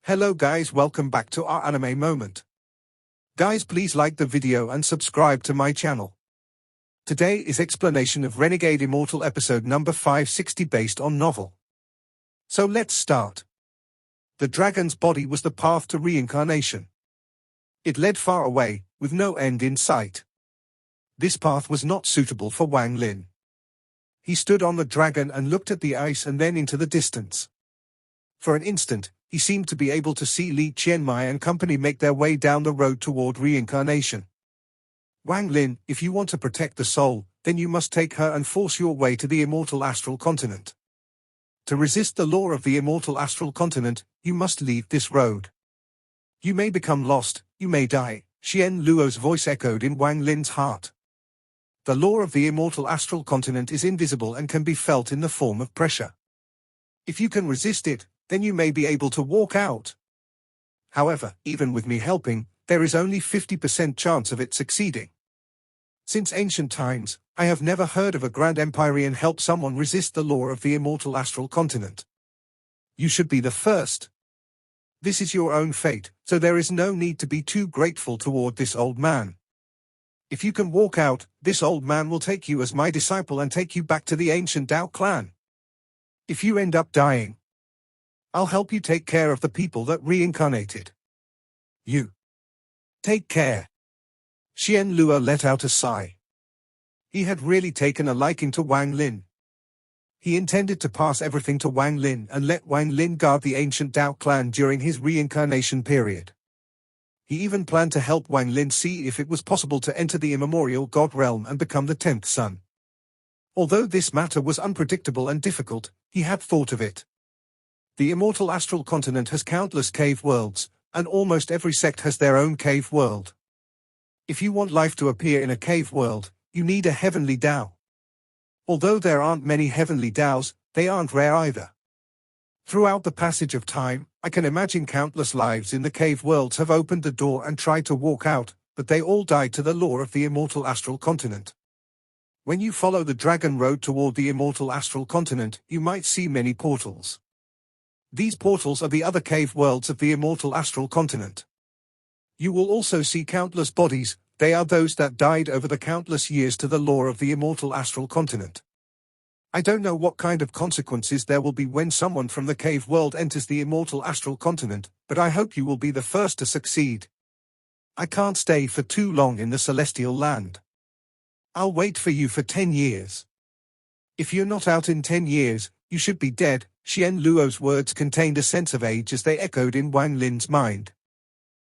Hello guys, welcome back to our anime moment. Guys, please like the video and subscribe to my channel. Today is explanation of Renegade Immortal episode number 560 based on novel. So let's start. The dragon's body was the path to reincarnation. It led far away, with no end in sight. This path was not suitable for Wang Lin. He stood on the dragon and looked at the ice and then into the distance. For an instant, he seemed to be able to see Li Qianmai and company make their way down the road toward reincarnation. Wang Lin, if you want to protect the soul, then you must take her and force your way to the immortal astral continent. To resist the law of the immortal astral continent, you must leave this road. You may become lost, you may die, Xian Luo's voice echoed in Wang Lin's heart. The law of the immortal astral continent is invisible and can be felt in the form of pressure. If you can resist it, then you may be able to walk out. However, even with me helping, there is only 50% chance of it succeeding. Since ancient times, I have never heard of a Grand Empyrean help someone resist the law of the immortal astral continent. You should be the first. This is your own fate, so there is no need to be too grateful toward this old man. If you can walk out, this old man will take you as my disciple and take you back to the ancient Dao clan. If you end up dying, I'll help you take care of the people that reincarnated. You. Take care. Xian Luo let out a sigh. He had really taken a liking to Wang Lin. He intended to pass everything to Wang Lin and let Wang Lin guard the ancient Dao clan during his reincarnation period. He even planned to help Wang Lin see if it was possible to enter the immemorial god realm and become the 10th son. Although this matter was unpredictable and difficult, he had thought of it. The immortal astral continent has countless cave worlds, and almost every sect has their own cave world. If you want life to appear in a cave world, you need a heavenly Dao. Although there aren't many heavenly Daos, they aren't rare either. Throughout the passage of time, I can imagine countless lives in the cave worlds have opened the door and tried to walk out, but they all died to the law of the immortal astral continent. When you follow the dragon road toward the immortal astral continent, you might see many portals. These portals are the other cave worlds of the immortal astral continent. You will also see countless bodies, they are those that died over the countless years to the law of the immortal astral continent. I don't know what kind of consequences there will be when someone from the cave world enters the immortal astral continent, but I hope you will be the first to succeed. I can't stay for too long in the celestial land. I'll wait for you for 10 years. If you're not out in 10 years, you should be dead. Xian Luo's words contained a sense of age as they echoed in Wang Lin's mind.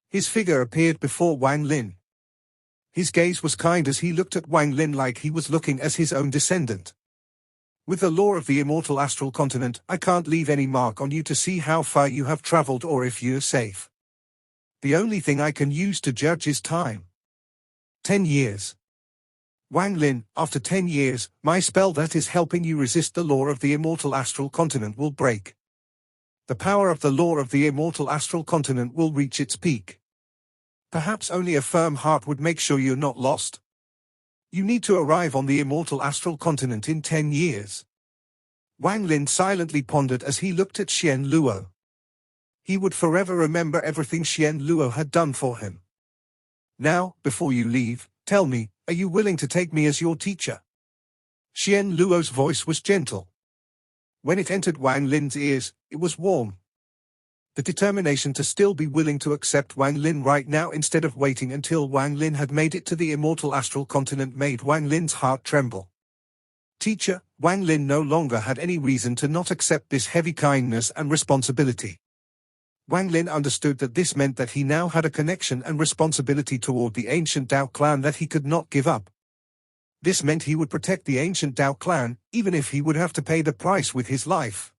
His figure appeared before Wang Lin. His gaze was kind as he looked at Wang Lin like he was looking as his own descendant. With the law of the immortal astral continent, I can't leave any mark on you to see how far you have traveled or if you're safe. The only thing I can use to judge is time. 10 years. Wang Lin, after 10 years, my spell that is helping you resist the law of the immortal astral continent will break. The power of the law of the immortal astral continent will reach its peak. Perhaps only a firm heart would make sure you're not lost. You need to arrive on the immortal astral continent in 10 years. Wang Lin silently pondered as he looked at Xian Luo. He would forever remember everything Xian Luo had done for him. Now, before you leave, tell me, are you willing to take me as your teacher? Xian Luo's voice was gentle. When it entered Wang Lin's ears, it was warm. The determination to still be willing to accept Wang Lin right now instead of waiting until Wang Lin had made it to the immortal astral continent made Wang Lin's heart tremble. Teacher, Wang Lin no longer had any reason to not accept this heavy kindness and responsibility. Wang Lin understood that this meant that he now had a connection and responsibility toward the ancient Dao clan that he could not give up. This meant he would protect the ancient Dao clan, even if he would have to pay the price with his life.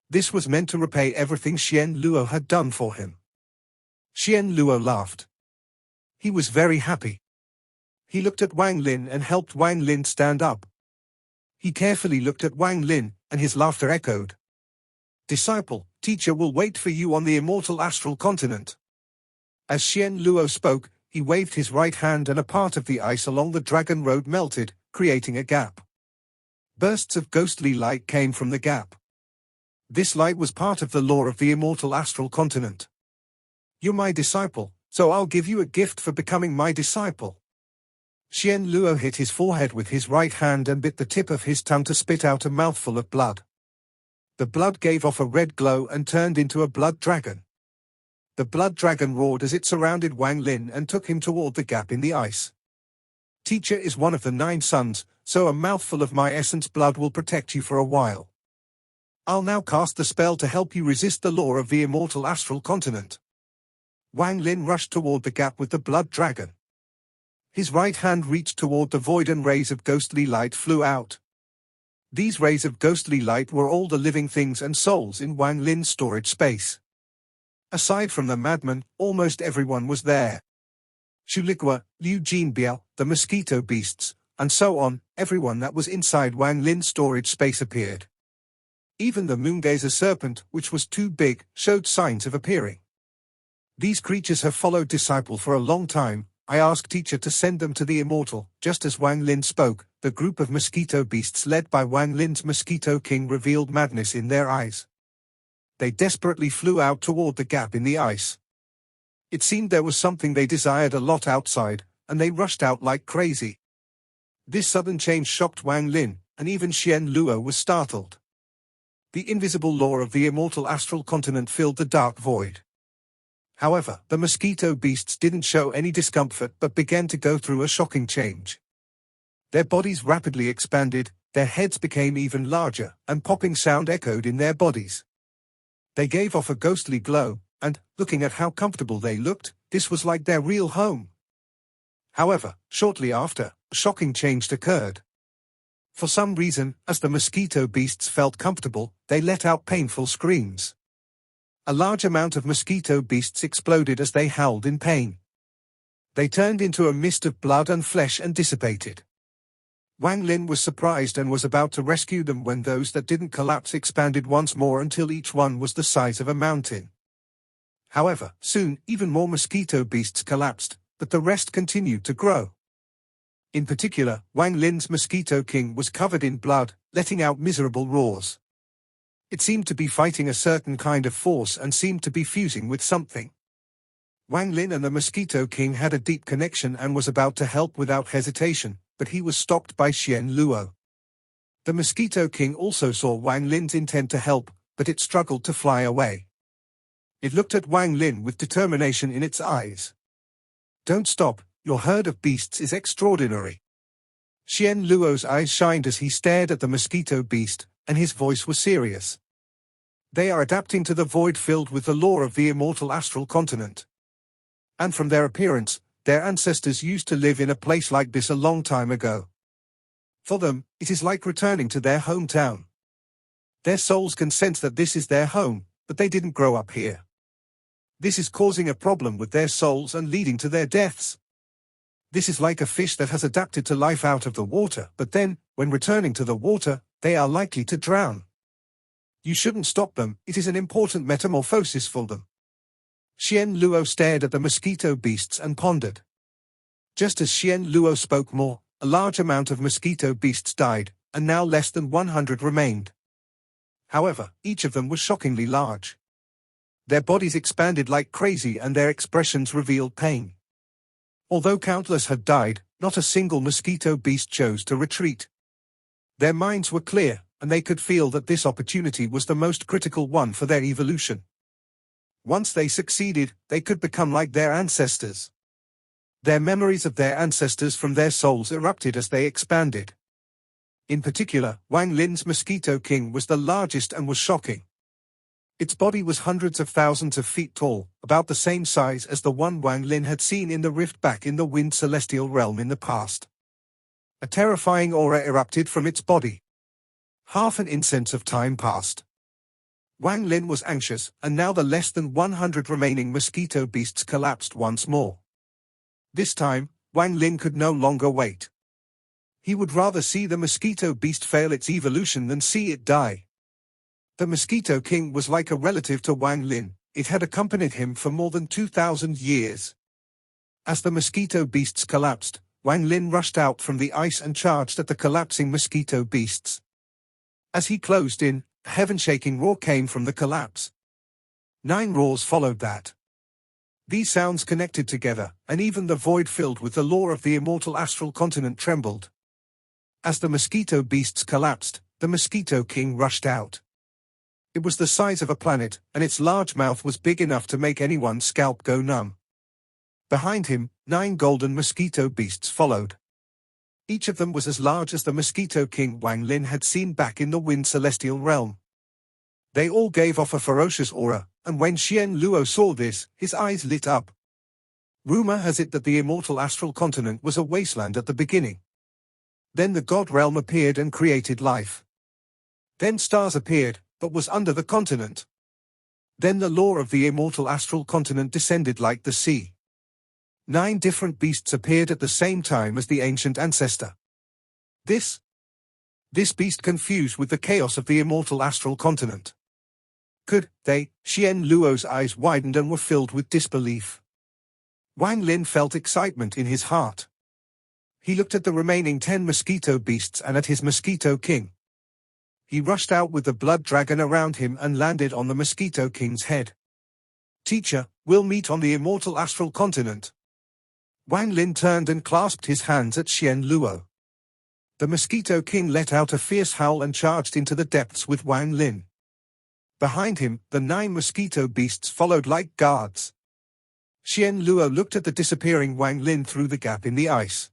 This was meant to repay everything Xian Luo had done for him. Xian Luo laughed. He was very happy. He looked at Wang Lin and helped Wang Lin stand up. He carefully looked at Wang Lin, and his laughter echoed. Disciple, teacher will wait for you on the immortal astral continent. As Xian Luo spoke, he waved his right hand and a part of the ice along the dragon road melted, creating a gap. Bursts of ghostly light came from the gap. This light was part of the law of the immortal astral continent. You're my disciple, so I'll give you a gift for becoming my disciple. Xian Luo hit his forehead with his right hand and bit the tip of his tongue to spit out a mouthful of blood. The blood gave off a red glow and turned into a blood dragon. The blood dragon roared as it surrounded Wang Lin and took him toward the gap in the ice. Teacher is one of the 9 suns, so a mouthful of my essence blood will protect you for a while. I'll now cast the spell to help you resist the law of the immortal astral continent. Wang Lin rushed toward the gap with the blood dragon. His right hand reached toward the void and rays of ghostly light flew out. These rays of ghostly light were all the living things and souls in Wang Lin's storage space. Aside from the madman, almost everyone was there. Shulikwa, Liu Jinbiao, the mosquito beasts, and so on, everyone that was inside Wang Lin's storage space appeared. Even the moongazer serpent, which was too big, showed signs of appearing. These creatures have followed disciple for a long time. I asked teacher to send them to the immortal. Just as Wang Lin spoke, the group of mosquito beasts led by Wang Lin's mosquito king revealed madness in their eyes. They desperately flew out toward the gap in the ice. It seemed there was something they desired a lot outside, and they rushed out like crazy. This sudden change shocked Wang Lin, and even Xian Luo was startled. The invisible law of the immortal astral continent filled the dark void. However, the mosquito beasts didn't show any discomfort but began to go through a shocking change. Their bodies rapidly expanded, their heads became even larger, and popping sound echoed in their bodies. They gave off a ghostly glow, and, looking at how comfortable they looked, this was like their real home. However, shortly after, a shocking change occurred. For some reason, as the mosquito beasts felt comfortable, they let out painful screams. A large amount of mosquito beasts exploded as they howled in pain. They turned into a mist of blood and flesh and dissipated. Wang Lin was surprised and was about to rescue them when those that didn't collapse expanded once more until each one was the size of a mountain. However, soon, even more mosquito beasts collapsed, but the rest continued to grow. In particular, Wang Lin's mosquito king was covered in blood, letting out miserable roars. It seemed to be fighting a certain kind of force and seemed to be fusing with something. Wang Lin and the Mosquito King had a deep connection and was about to help without hesitation, but he was stopped by Xian Luo. The Mosquito King also saw Wang Lin's intent to help, but it struggled to fly away. It looked at Wang Lin with determination in its eyes. "Don't stop, your herd of beasts is extraordinary." Xian Luo's eyes shined as he stared at the mosquito beast, and his voice was serious. They are adapting to the void filled with the law of the immortal astral continent. And from their appearance, their ancestors used to live in a place like this a long time ago. For them, it is like returning to their hometown. Their souls can sense that this is their home, but they didn't grow up here. This is causing a problem with their souls and leading to their deaths. This is like a fish that has adapted to life out of the water, but then, when returning to the water, they are likely to drown. You shouldn't stop them, it is an important metamorphosis for them. Xian Luo stared at the mosquito beasts and pondered. Just as Xian Luo spoke more, a large amount of mosquito beasts died, and now less than 100 remained. However, each of them was shockingly large. Their bodies expanded like crazy and their expressions revealed pain. Although countless had died, not a single mosquito beast chose to retreat. Their minds were clear, and they could feel that this opportunity was the most critical one for their evolution. Once they succeeded, they could become like their ancestors. Their memories of their ancestors from their souls erupted as they expanded. In particular, Wang Lin's Mosquito King was the largest and was shocking. Its body was hundreds of thousands of feet tall, about the same size as the one Wang Lin had seen in the rift back in the Wind Celestial Realm in the past. A terrifying aura erupted from its body. Half an instant of time passed. Wang Lin was anxious, and now the less than 100 remaining mosquito beasts collapsed once more. This time, Wang Lin could no longer wait. He would rather see the mosquito beast fail its evolution than see it die. The Mosquito King was like a relative to Wang Lin. It had accompanied him for more than 2,000 years. As the mosquito beasts collapsed, Wang Lin rushed out from the ice and charged at the collapsing mosquito beasts. As he closed in, A heaven-shaking roar came from the collapse. 9 roars followed that. These sounds connected together, and even the void filled with the lore of the immortal astral continent trembled. As the mosquito beasts collapsed, the Mosquito King rushed out. It was the size of a planet, and its large mouth was big enough to make anyone's scalp go numb. Behind him, 9 golden mosquito beasts followed. Each of them was as large as the Mosquito King Wang Lin had seen back in the Wind Celestial Realm. They all gave off a ferocious aura, and when Xian Luo saw this, his eyes lit up. Rumor has it that the immortal astral continent was a wasteland at the beginning. Then the God Realm appeared and created life. Then stars appeared, but was under the continent. Then the lore of the immortal astral continent descended like the sea. 9 different beasts appeared at the same time as the ancient ancestor. This beast confused with the chaos of the immortal astral continent. Could they? Xian Luo's eyes widened and were filled with disbelief. Wang Lin felt excitement in his heart. He looked at the remaining 10 mosquito beasts and at his Mosquito King. He rushed out with the blood dragon around him and landed on the Mosquito King's head. Teacher, we'll meet on the immortal astral continent. Wang Lin turned and clasped his hands at Xian Luo. The Mosquito King let out a fierce howl and charged into the depths with Wang Lin. Behind him, the 9 mosquito beasts followed like guards. Xian Luo looked at the disappearing Wang Lin through the gap in the ice.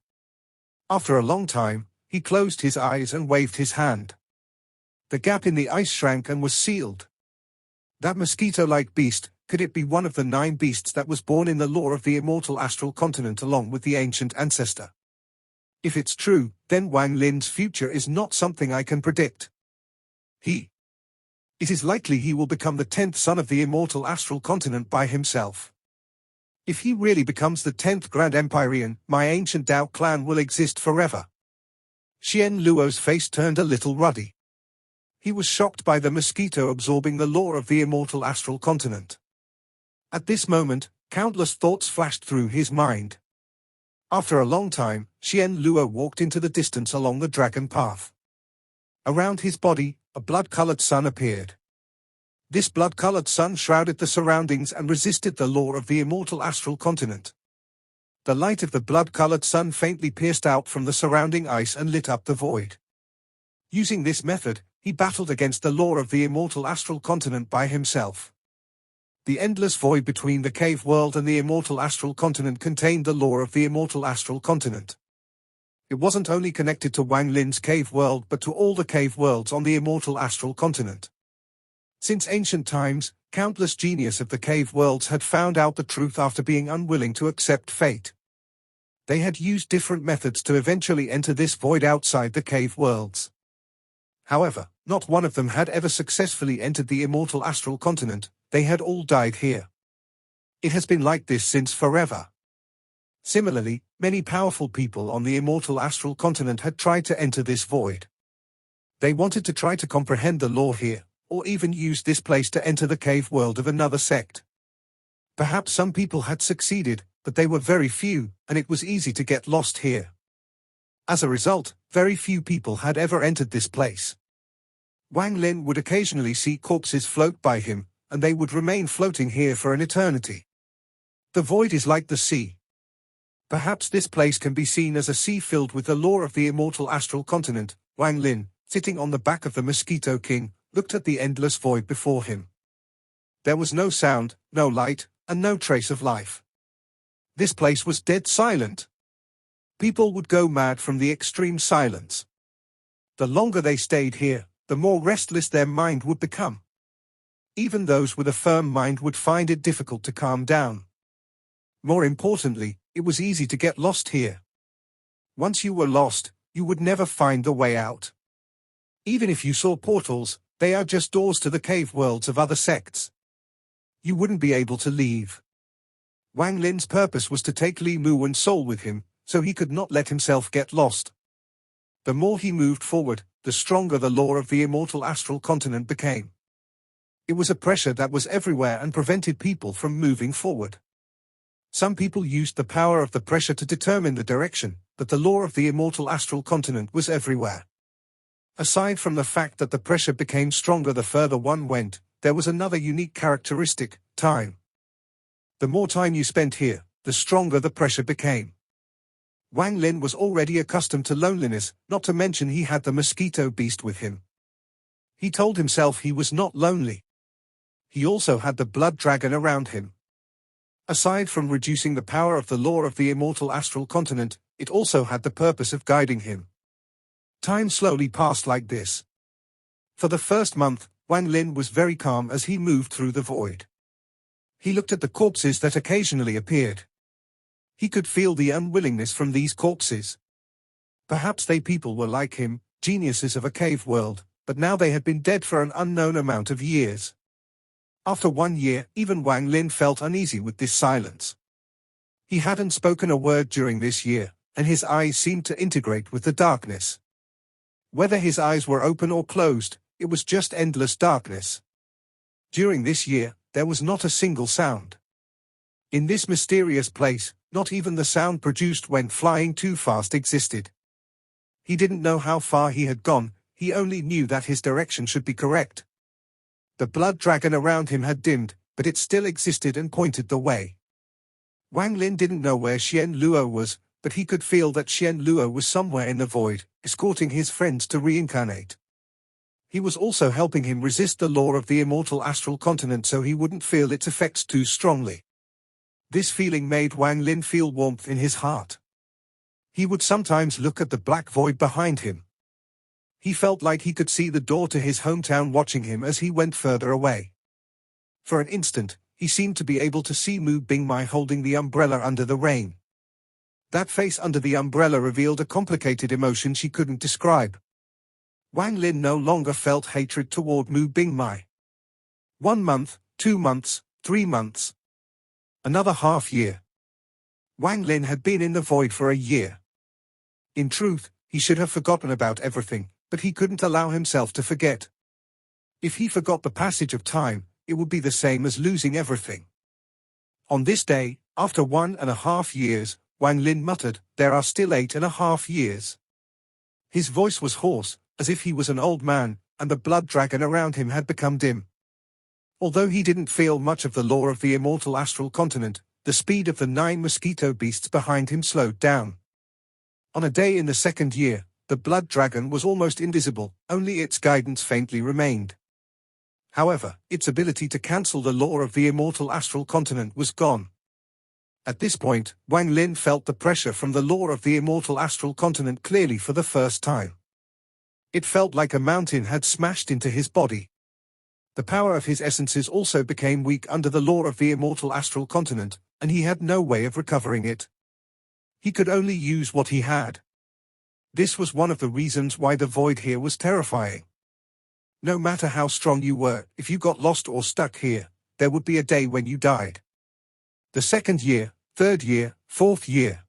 After a long time, he closed his eyes and waved his hand. The gap in the ice shrank and was sealed. That mosquito-like beast, could it be one of the 9 beasts that was born in the lore of the immortal astral continent along with the ancient ancestor? If it's true, then Wang Lin's future is not something I can predict. It is likely he will become the 10th son of the immortal astral continent by himself. If he really becomes the 10th Grand Empyrean, my ancient Dao clan will exist forever. Xian Luo's face turned a little ruddy. He was shocked by the mosquito absorbing the lore of the immortal astral continent. At this moment, countless thoughts flashed through his mind. After a long time, Xian Luo walked into the distance along the dragon path. Around his body, a blood-colored sun appeared. This blood-colored sun shrouded the surroundings and resisted the lore of the immortal astral continent. The light of the blood-colored sun faintly pierced out from the surrounding ice and lit up the void. Using this method, he battled against the lore of the immortal astral continent by himself. The endless void between the cave world and the immortal astral continent contained the lore of the immortal astral continent. It wasn't only connected to Wang Lin's cave world but to all the cave worlds on the immortal astral continent. Since ancient times, countless genius of the cave worlds had found out the truth after being unwilling to accept fate. They had used different methods to eventually enter this void outside the cave worlds. However, not one of them had ever successfully entered the immortal astral continent. They had all died here. It has been like this since forever. Similarly, many powerful people on the immortal astral continent had tried to enter this void. They wanted to try to comprehend the lore here, or even use this place to enter the cave world of another sect. Perhaps some people had succeeded, but they were very few, and it was easy to get lost here. As a result, very few people had ever entered this place. Wang Lin would occasionally see corpses float by him, and they would remain floating here for an eternity. The void is like the sea. Perhaps this place can be seen as a sea filled with the lore of the immortal astral continent. Wang Lin, sitting on the back of the Mosquito King, looked at the endless void before him. There was no sound, no light, and no trace of life. This place was dead silent. People would go mad from the extreme silence. The longer they stayed here, the more restless their mind would become. Even those with a firm mind would find it difficult to calm down. More importantly, it was easy to get lost here. Once you were lost, you would never find the way out. Even if you saw portals, they are just doors to the cave worlds of other sects. You wouldn't be able to leave. Wang Lin's purpose was to take Li Mu and Soul with him, so he could not let himself get lost. The more he moved forward, the stronger the lore of the immortal astral continent became. It was a pressure that was everywhere and prevented people from moving forward. Some people used the power of the pressure to determine the direction, but the lore of the immortal astral continent was everywhere. Aside from the fact that the pressure became stronger the further one went, there was another unique characteristic: time. The more time you spent here, the stronger the pressure became. Wang Lin was already accustomed to loneliness, not to mention he had the mosquito beast with him. He told himself he was not lonely. He also had the blood dragon around him. Aside from reducing the power of the law of the immortal astral continent, it also had the purpose of guiding him. Time slowly passed like this. For the first month, Wang Lin was very calm as he moved through the void. He looked at the corpses that occasionally appeared. He could feel the unwillingness from these corpses. Perhaps they people were like him, geniuses of a cave world, but now they had been dead for an unknown amount of years. After 1 year, even Wang Lin felt uneasy with this silence. He hadn't spoken a word during this year, and his eyes seemed to integrate with the darkness. Whether his eyes were open or closed, it was just endless darkness. During this year, there was not a single sound. In this mysterious place, not even the sound produced when flying too fast existed. He didn't know how far he had gone, he only knew that his direction should be correct. The blood dragon around him had dimmed, but it still existed and pointed the way. Wang Lin didn't know where Xian Luo was, but he could feel that Xian Luo was somewhere in the void, escorting his friends to reincarnate. He was also helping him resist the law of the immortal astral continent so he wouldn't feel its effects too strongly. This feeling made Wang Lin feel warmth in his heart. He would sometimes look at the black void behind him. He felt like he could see the door to his hometown watching him as he went further away. For an instant, he seemed to be able to see Mu Bingmai holding the umbrella under the rain. That face under the umbrella revealed a complicated emotion she couldn't describe. Wang Lin no longer felt hatred toward Mu Bingmai. 1 month, 2 months, 3 months. Another half year. Wang Lin had been in the void for a year. In truth, he should have forgotten about everything, but he couldn't allow himself to forget. If he forgot the passage of time, it would be the same as losing everything. On this day, after 1.5 years, Wang Lin muttered, "There are still 8.5 years." His voice was hoarse, as if he was an old man, and the blood dragon around him had become dim. Although he didn't feel much of the law of the immortal astral continent, the speed of the 9 mosquito beasts behind him slowed down. On a day in the 2nd year, the blood dragon was almost invisible, only its guidance faintly remained. However, its ability to cancel the law of the immortal astral continent was gone. At this point, Wang Lin felt the pressure from the law of the immortal astral continent clearly for the first time. It felt like a mountain had smashed into his body. The power of his essences also became weak under the law of the immortal astral continent, and he had no way of recovering it. He could only use what he had. This was one of the reasons why the void here was terrifying. No matter how strong you were, if you got lost or stuck here, there would be a day when you died. The 2nd year, 3rd year, 4th year.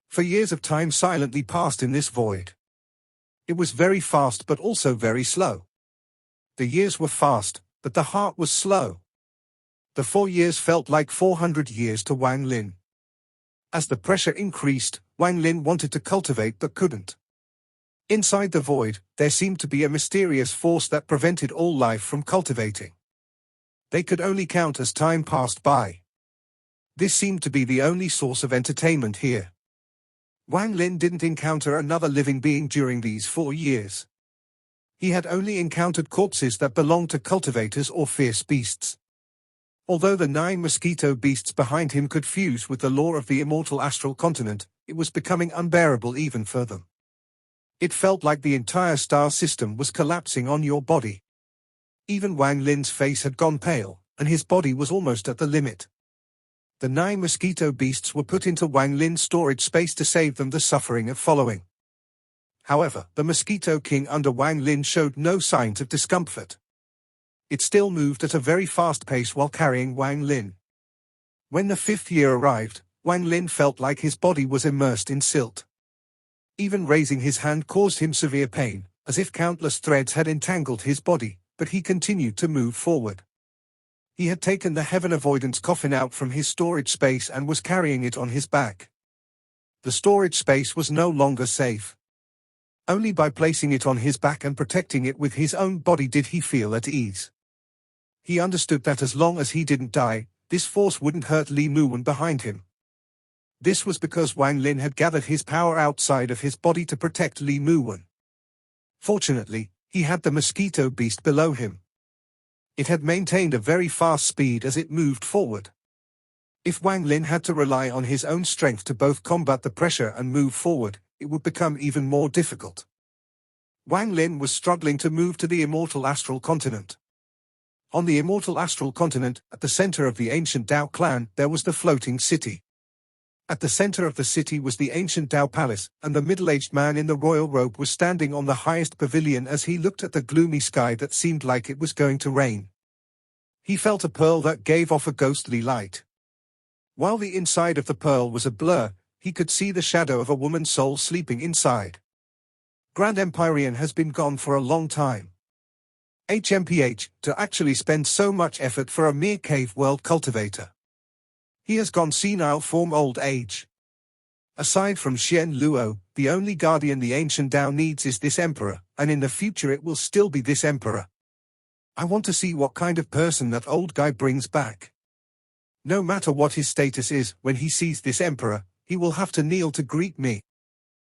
For years of time silently passed in this void. It was very fast but also very slow. The years were fast, but the heart was slow. The 4 years felt like 400 years to Wang Lin. As the pressure increased, Wang Lin wanted to cultivate but couldn't. Inside the void, there seemed to be a mysterious force that prevented all life from cultivating. They could only count as time passed by. This seemed to be the only source of entertainment here. Wang Lin didn't encounter another living being during these 4 years. He had only encountered corpses that belonged to cultivators or fierce beasts. Although the 9 mosquito beasts behind him could fuse with the law of the immortal astral continent, it was becoming unbearable even for them. It felt like the entire star system was collapsing on your body. Even Wang Lin's face had gone pale, and his body was almost at the limit. The 9 mosquito beasts were put into Wang Lin's storage space to save them the suffering of following. However, the Mosquito King under Wang Lin showed no signs of discomfort. It still moved at a very fast pace while carrying Wang Lin. When the 5th year arrived, Wang Lin felt like his body was immersed in silt. Even raising his hand caused him severe pain, as if countless threads had entangled his body, but he continued to move forward. He had taken the Heaven Avoidance coffin out from his storage space and was carrying it on his back. The storage space was no longer safe. Only by placing it on his back and protecting it with his own body did he feel at ease. He understood that as long as he didn't die, this force wouldn't hurt Li Muwen behind him. This was because Wang Lin had gathered his power outside of his body to protect Li Muwen. Fortunately, he had the mosquito beast below him. It had maintained a very fast speed as it moved forward. If Wang Lin had to rely on his own strength to both combat the pressure and move forward, it would become even more difficult. Wang Lin was struggling to move to the immortal astral continent. On the immortal astral continent, at the center of the ancient Dao clan, there was the floating city. At the center of the city was the ancient Dao palace, and the middle-aged man in the royal robe was standing on the highest pavilion as he looked at the gloomy sky that seemed like it was going to rain. He felt a pearl that gave off a ghostly light. While the inside of the pearl was a blur, he could see the shadow of a woman's soul sleeping inside. Grand Empyrean has been gone for a long time. HMPH, to actually spend so much effort for a mere cave world cultivator. He has gone senile from old age. Aside from Xian Luo, the only guardian the ancient Dao needs is this emperor, and in the future it will still be this emperor. I want to see what kind of person that old guy brings back. No matter what his status is, when he sees this emperor, he will have to kneel to greet me.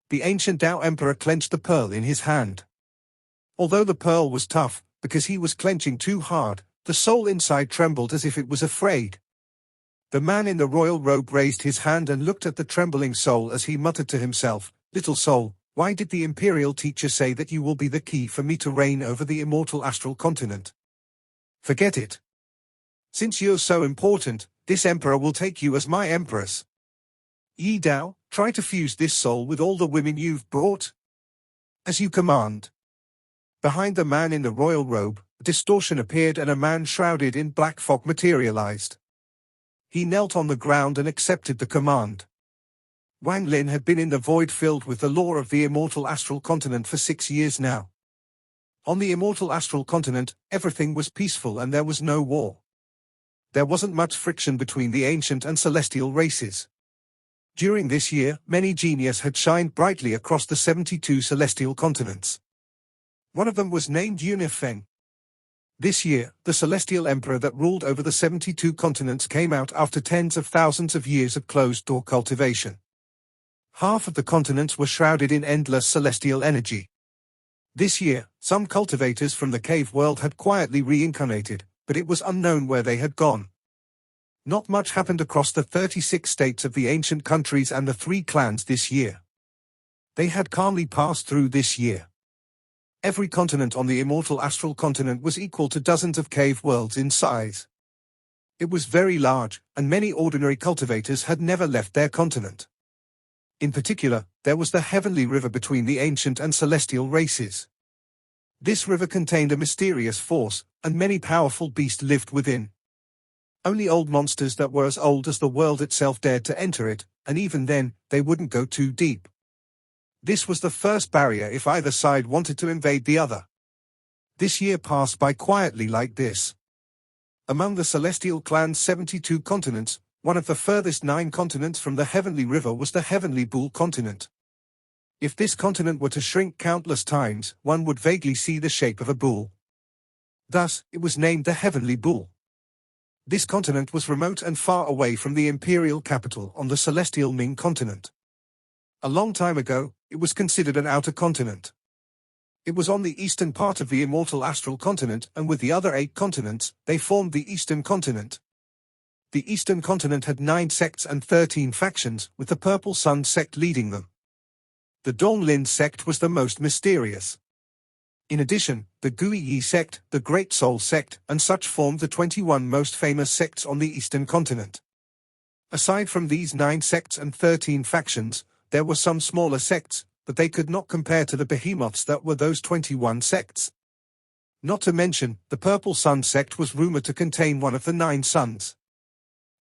The ancient Dao emperor clenched the pearl in his hand. Although the pearl was tough, because he was clenching too hard, the soul inside trembled as if it was afraid. The man in the royal robe raised his hand and looked at the trembling soul as he muttered to himself, "Little soul, why did the imperial teacher say that you will be the key for me to reign over the immortal astral continent? Forget it. Since you're so important, this emperor will take you as my empress. Yi Dao, try to fuse this soul with all the women you've brought. As you command." Behind the man in the royal robe, a distortion appeared and a man shrouded in black fog materialized. He knelt on the ground and accepted the command. Wang Lin had been in the void filled with the lore of the immortal astral continent for 6 years now. On the immortal astral continent, everything was peaceful and there was no war. There wasn't much friction between the ancient and celestial races. During this year, many genius had shined brightly across the 72 celestial continents. One of them was named Yunifeng. This year, the celestial emperor that ruled over the 72 continents came out after tens of thousands of years of closed-door cultivation. Half of the continents were shrouded in endless celestial energy. This year, some cultivators from the cave world had quietly reincarnated, but it was unknown where they had gone. Not much happened across the 36 states of the ancient countries and the 3 clans this year. They had calmly passed through this year. Every continent on the immortal astral continent was equal to dozens of cave worlds in size. It was very large, and many ordinary cultivators had never left their continent. In particular, there was the heavenly river between the ancient and celestial races. This river contained a mysterious force, and many powerful beasts lived within. Only old monsters that were as old as the world itself dared to enter it, and even then, they wouldn't go too deep. This was the first barrier if either side wanted to invade the other. This year passed by quietly like this. Among the celestial clan's 72 continents, one of the furthest 9 continents from the heavenly river was the heavenly bull continent. If this continent were to shrink countless times, one would vaguely see the shape of a bull. Thus, it was named the heavenly bull. This continent was remote and far away from the imperial capital on the celestial Ming continent. A long time ago, it was considered an outer continent. It was on the eastern part of the immortal astral continent, and with the other 8 continents, they formed the eastern continent. The eastern continent had 9 sects and 13 factions, with the Purple Sun sect leading them. The Donglin sect was the most mysterious. In addition, the Guiyi sect, the Great Soul sect, and such formed the 21 most famous sects on the eastern continent. Aside from these 9 sects and 13 factions, there were some smaller sects, but they could not compare to the behemoths that were those 21 sects. Not to mention, the Purple Sun sect was rumored to contain one of the 9 suns.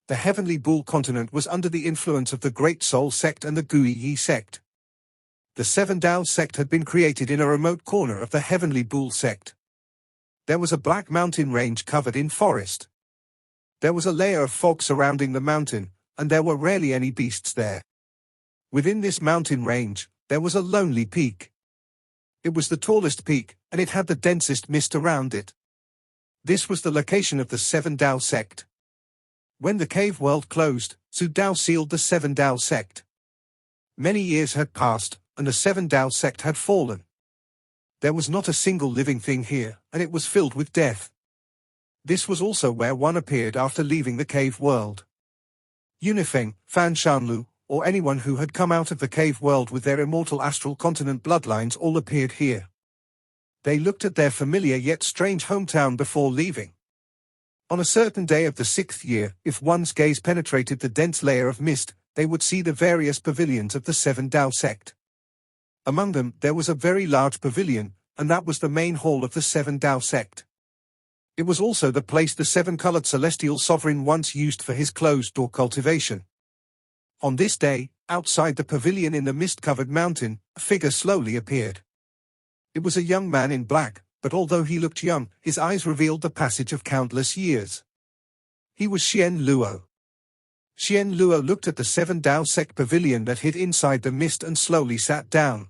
The Heavenly Bull continent was under the influence of the Great Soul sect and the Guiyi sect. The 7 Dao sect had been created in a remote corner of the Heavenly Bull sect. There was a black mountain range covered in forest. There was a layer of fog surrounding the mountain, and there were rarely any beasts there. Within this mountain range, there was a lonely peak. It was the tallest peak, and it had the densest mist around it. This was the location of the Seven Tao sect. When the cave world closed, Su Dao sealed the Seven Tao sect. Many years had passed, and the Seven Tao sect had fallen. There was not a single living thing here, and it was filled with death. This was also where one appeared after leaving the cave world. Yunifeng, Fan Shanlu, or anyone who had come out of the cave world with their immortal astral continent bloodlines all appeared here. They looked at their familiar yet strange hometown before leaving. On a certain day of the 6th year, if one's gaze penetrated the dense layer of mist, they would see the various pavilions of the Seven Tao sect. Among them, there was a very large pavilion, and that was the main hall of the Seven Tao sect. It was also the place the seven-colored celestial sovereign once used for his closed-door cultivation. On this day, outside the pavilion in the mist-covered mountain, a figure slowly appeared. It was a young man in black, but although he looked young, his eyes revealed the passage of countless years. He was Xian Luo. Xian Luo looked at the Seven Tao sect pavilion that hid inside the mist and slowly sat down.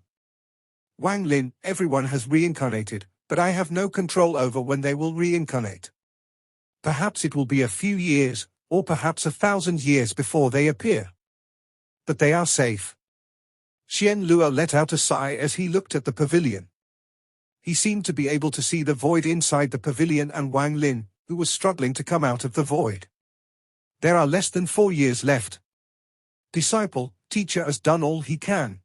Wang Lin, everyone has reincarnated, but I have no control over when they will reincarnate. Perhaps it will be a few years, or perhaps 1,000 years before they appear. But they are safe. Xian Luo let out a sigh as he looked at the pavilion. He seemed to be able to see the void inside the pavilion and Wang Lin, who was struggling to come out of the void. There are less than 4 years left. Disciple, teacher has done all he can.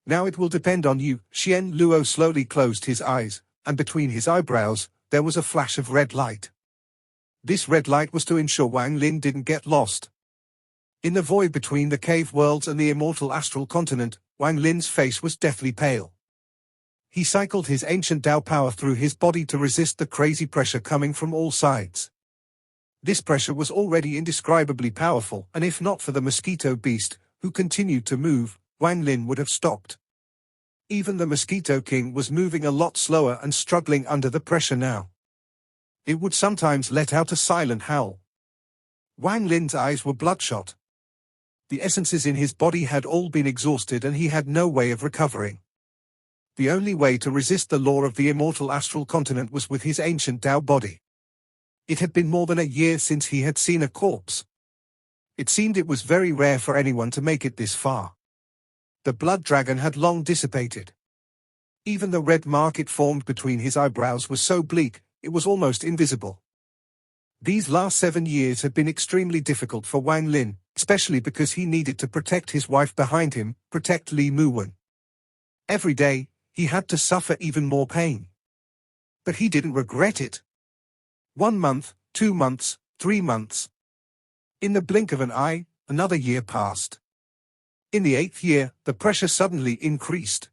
Now it will depend on you. Xian Luo slowly closed his eyes, and between his eyebrows, there was a flash of red light. This red light was to ensure Wang Lin didn't get lost. In the void between the cave worlds and the immortal astral continent, Wang Lin's face was deathly pale. He cycled his ancient Tao power through his body to resist the crazy pressure coming from all sides. This pressure was already indescribably powerful, and if not for the mosquito beast, who continued to move, Wang Lin would have stopped. Even the Mosquito King was moving a lot slower and struggling under the pressure now. It would sometimes let out a silent howl. Wang Lin's eyes were bloodshot. The essences in his body had all been exhausted and he had no way of recovering. The only way to resist the law of the immortal astral continent was with his ancient Tao body. It had been more than a year since he had seen a corpse. It seemed it was very rare for anyone to make it this far. The blood dragon had long dissipated. Even the red mark it formed between his eyebrows was so bleak, it was almost invisible. These last 7 years had been extremely difficult for Wang Lin, especially because he needed to protect his wife behind him, protect Li Muwen. Every day, he had to suffer even more pain. But he didn't regret it. 1 month, 2 months, 3 months. In the blink of an eye, another year passed. In the 8th year, the pressure suddenly increased.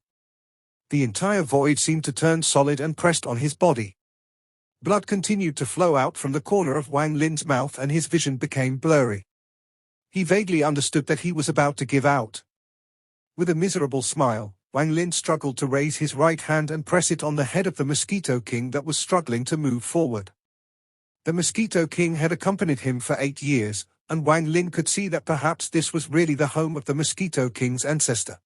The entire void seemed to turn solid and pressed on his body. Blood continued to flow out from the corner of Wang Lin's mouth and his vision became blurry. He vaguely understood that he was about to give out. With a miserable smile, Wang Lin struggled to raise his right hand and press it on the head of the Mosquito King that was struggling to move forward. The Mosquito King had accompanied him for 8 years, and Wang Lin could see that perhaps this was really the home of the Mosquito King's ancestor.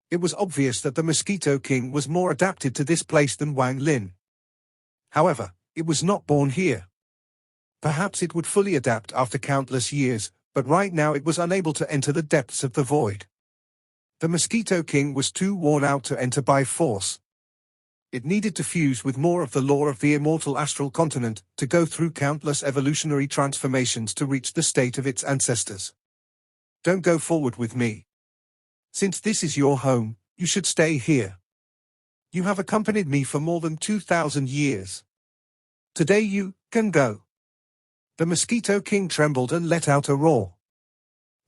It was obvious that the Mosquito King was more adapted to this place than Wang Lin. However, it was not born here. Perhaps it would fully adapt after countless years, but right now it was unable to enter the depths of the void. The Mosquito King was too worn out to enter by force. It needed to fuse with more of the lore of the immortal astral continent, to go through countless evolutionary transformations to reach the state of its ancestors. Don't go forward with me. Since this is your home, you should stay here. You have accompanied me for more than 2,000 years. Today you can go. The Mosquito King trembled and let out a roar.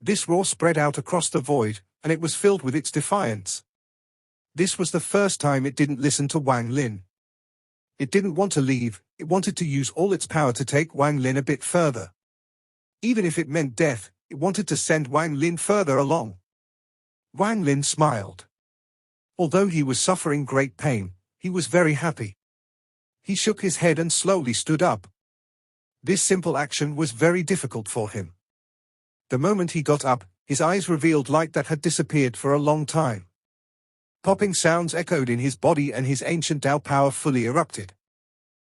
This roar spread out across the void, and it was filled with its defiance. This was the first time it didn't listen to Wang Lin. It didn't want to leave, it wanted to use all its power to take Wang Lin a bit further. Even if it meant death, it wanted to send Wang Lin further along. Wang Lin smiled. Although he was suffering great pain, he was very happy. He shook his head and slowly stood up. This simple action was very difficult for him. The moment he got up, his eyes revealed light that had disappeared for a long time. Popping sounds echoed in his body and his ancient Tao power fully erupted.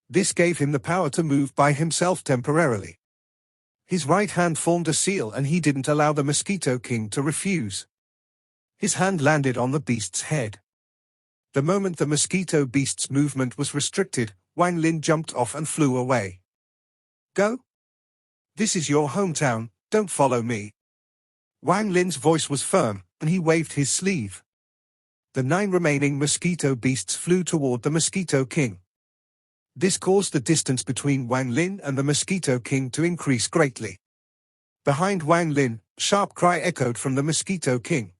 This gave him the power to move by himself temporarily. His right hand formed a seal and he didn't allow the Mosquito King to refuse. His hand landed on the beast's head. The moment the mosquito beast's movement was restricted, Wang Lin jumped off and flew away. Go? This is your hometown, don't follow me. Wang Lin's voice was firm, and he waved his sleeve. The 9 remaining mosquito beasts flew toward the Mosquito King. This caused the distance between Wang Lin and the Mosquito King to increase greatly. Behind Wang Lin, a sharp cry echoed from the Mosquito King.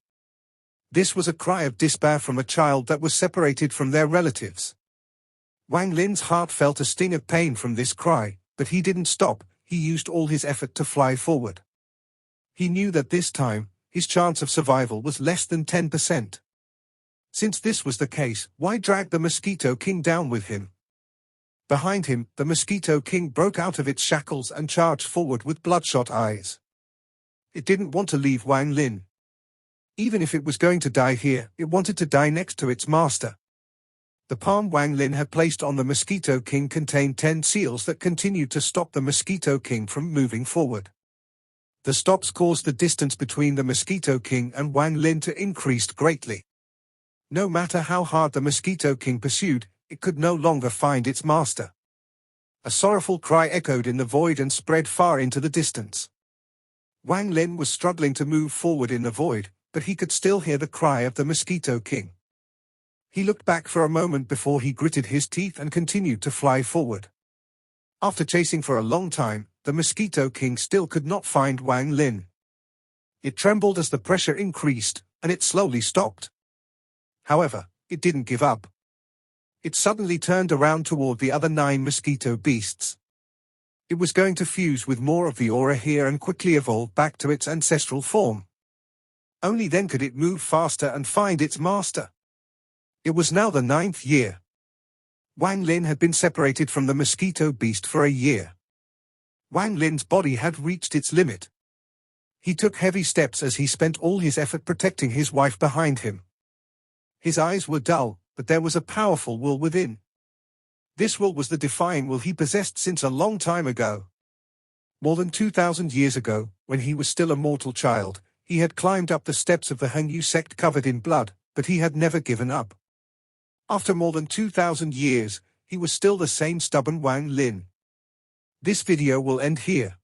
This was a cry of despair from a child that was separated from their relatives. Wang Lin's heart felt a sting of pain from this cry, but he didn't stop. He used all his effort to fly forward. He knew that this time, his chance of survival was less than 10%. Since this was the case, why drag the Mosquito King down with him? Behind him, the Mosquito King broke out of its shackles and charged forward with bloodshot eyes. It didn't want to leave Wang Lin. Even if it was going to die here, it wanted to die next to its master. The palm Wang Lin had placed on the Mosquito King contained 10 seals that continued to stop the Mosquito King from moving forward. The stops caused the distance between the Mosquito King and Wang Lin to increase greatly. No matter how hard the Mosquito King pursued, it could no longer find its master. A sorrowful cry echoed in the void and spread far into the distance. Wang Lin was struggling to move forward in the void, but he could still hear the cry of the Mosquito King. He looked back for a moment before he gritted his teeth and continued to fly forward. After chasing for a long time, the Mosquito King still could not find Wang Lin. It trembled as the pressure increased, and it slowly stopped. However, it didn't give up. It suddenly turned around toward the other 9 mosquito beasts. It was going to fuse with more of the aura here and quickly evolve back to its ancestral form. Only then could it move faster and find its master. It was now the 9th year. Wang Lin had been separated from the mosquito beast for a year. Wang Lin's body had reached its limit. He took heavy steps as he spent all his effort protecting his wife behind him. His eyes were dull, but there was a powerful will within. This will was the defying will he possessed since a long time ago. More than 2,000 years ago, when he was still a mortal child, he had climbed up the steps of the Hengyu sect covered in blood, but he had never given up. After more than 2,000 years, he was still the same stubborn Wang Lin. This video will end here.